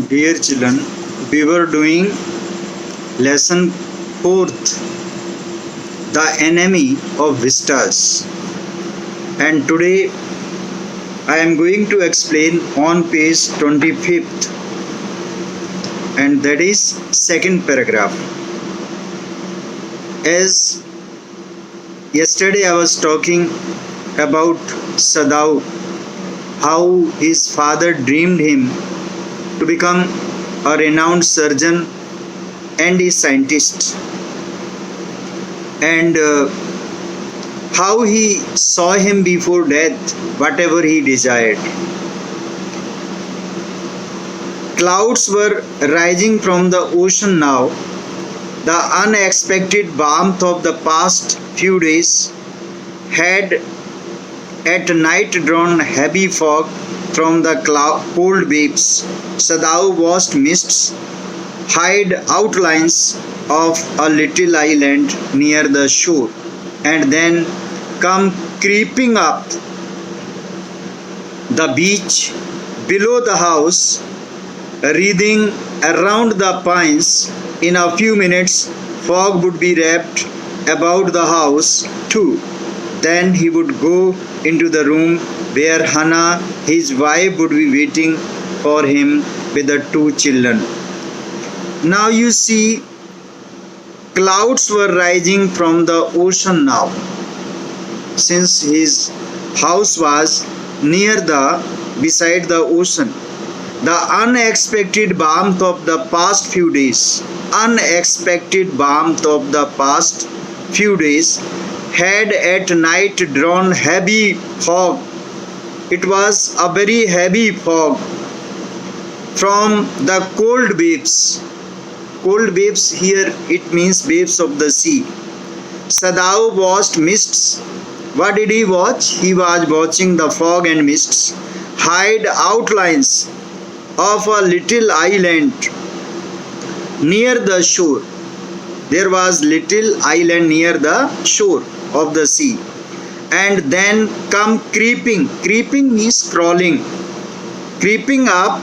Dear children, we were doing lesson 4th, the enemy of vistas, and today I am going to explain on page 25th, and that is second paragraph. As yesterday I was talking about Sadao, how his father dreamed him to become a renowned surgeon and a scientist, and how he saw him before death, whatever he desired. Clouds were rising from the ocean now. The unexpected warmth of the past few days had at night drawn heavy fog from the cold waves. Sadao watched mists hide outlines of a little island near the shore and then come creeping up the beach below the house, wreathing around the pines. In a few minutes, fog would be wrapped about the house too. Then he would go into the room where Hannah, his wife, would be waiting for him with the two children. Now you see, clouds were rising from the ocean now. Since his house was beside the ocean, the unexpected warmth of the past few days, had at night drawn heavy fog. It was a very heavy fog from the cold waves. Cold waves here, it means waves of the sea. Sadao watched mists. What did he watch? He was watching the fog and mists hide outlines of a little island near the shore. There was little island near the shore of the sea, and then come creeping means crawling, creeping up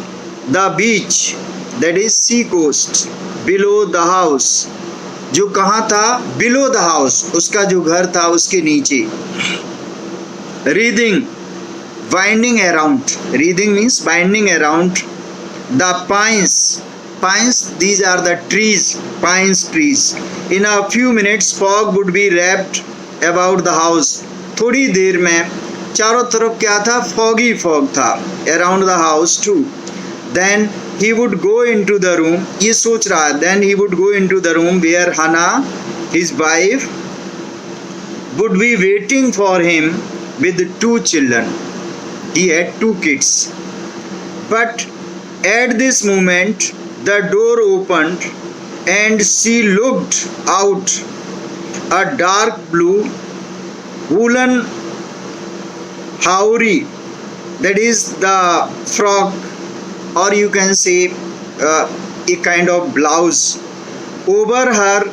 the beach, that is sea coast, below the house. जो कहाँ था? Below the house, उसका जो घर था उसके नीचे. Wreathing, winding around. Wreathing means winding around the pines. These are the trees, pines trees. In a few minutes fog would be wrapped about the house. थोड़ी देर में चारों तरफ क्या था? Foggy fog था. Around the house too. Then he would go into the room. ये सोच रहा है. Then he would go into the room where Hannah, his wife, would be waiting for him with two children. He had two kids. But at this moment, the door opened and she looked out. A dark blue woolen haori, that is the frock, or you can say a kind of blouse, over her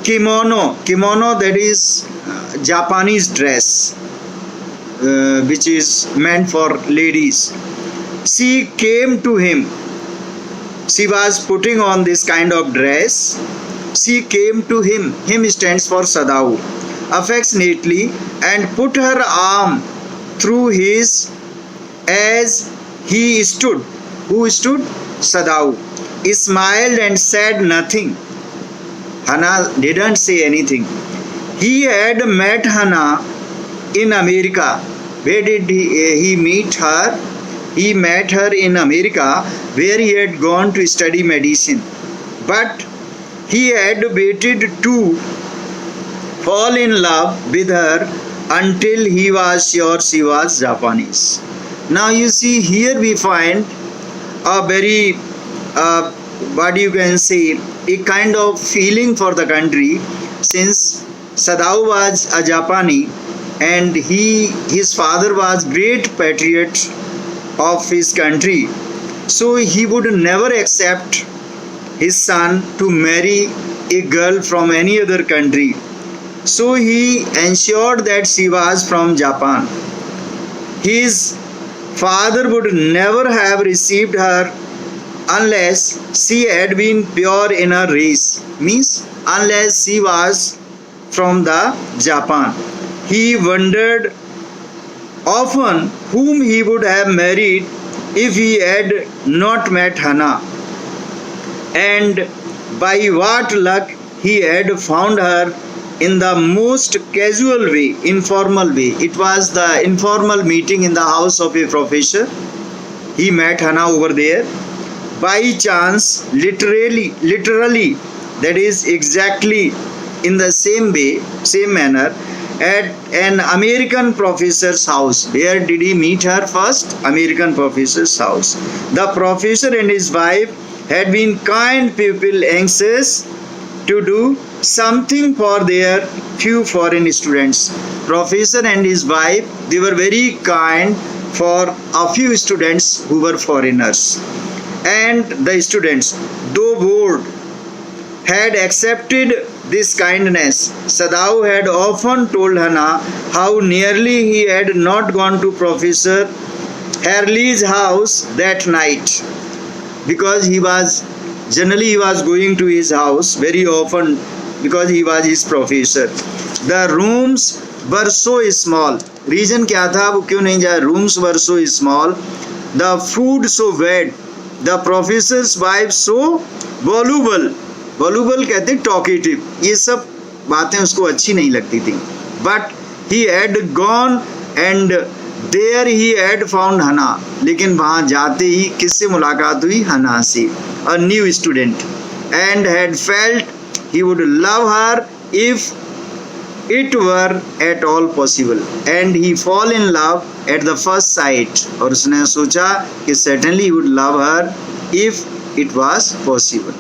kimono, that is Japanese dress, which is meant for ladies. She came to him. She was putting on this kind of dress. She came to him. Him stands for Sadao. Affectionately, and put her arm through his as he stood. Who stood? Sadao. Smiled and said nothing. Hannah didn't say anything. He had met Hannah in America. Where did he meet her? He met her in America, where he had gone to study medicine. But he had waited to fall in love with her until he was sure she was Japanese. Now you see, here we find a very, what you can say, a kind of feeling for the country, since Sadao was a Japanese and his father was great patriot of his country, so he would never accept his son to marry a girl from any other country. So he ensured that she was from Japan. His father would never have received her unless she had been pure in her race, means unless she was from the Japan. He wondered often whom he would have married if he had not met Hannah, and by what luck he had found her in the most casual way, informal way. It was the informal meeting in the house of a professor. He met Hannah over there by chance, literally, that is exactly in the same way, same manner, at an American professor's house. Where did he meet her first? American professor's house. The professor and his wife had been kind people, anxious to do something for their few foreign students. Professor and his wife, they were very kind for a few students who were foreigners. And the students, though bored, had accepted this kindness. Sadao had often told Hannah how nearly he had not gone to Professor Hurley's house that night, because he was going to his house very often because he was his professor. The rooms were so small. Reason क्या था वो क्यों नहीं जाए? Rooms were so small. The food so bad. The professor's wife so voluble. Voluble कहते talkative. ये सब बातें उसको अच्छी नहीं लगती थी. But he had gone and there he had found Hannah. लेकिन वहाँ जाते ही किससे मुलाकात हुई? Hannah से, a new student, and had felt he would love her if it were at all possible. And he fall in love at the first sight. और उसने सोचा कि certainly he would love her if it was possible.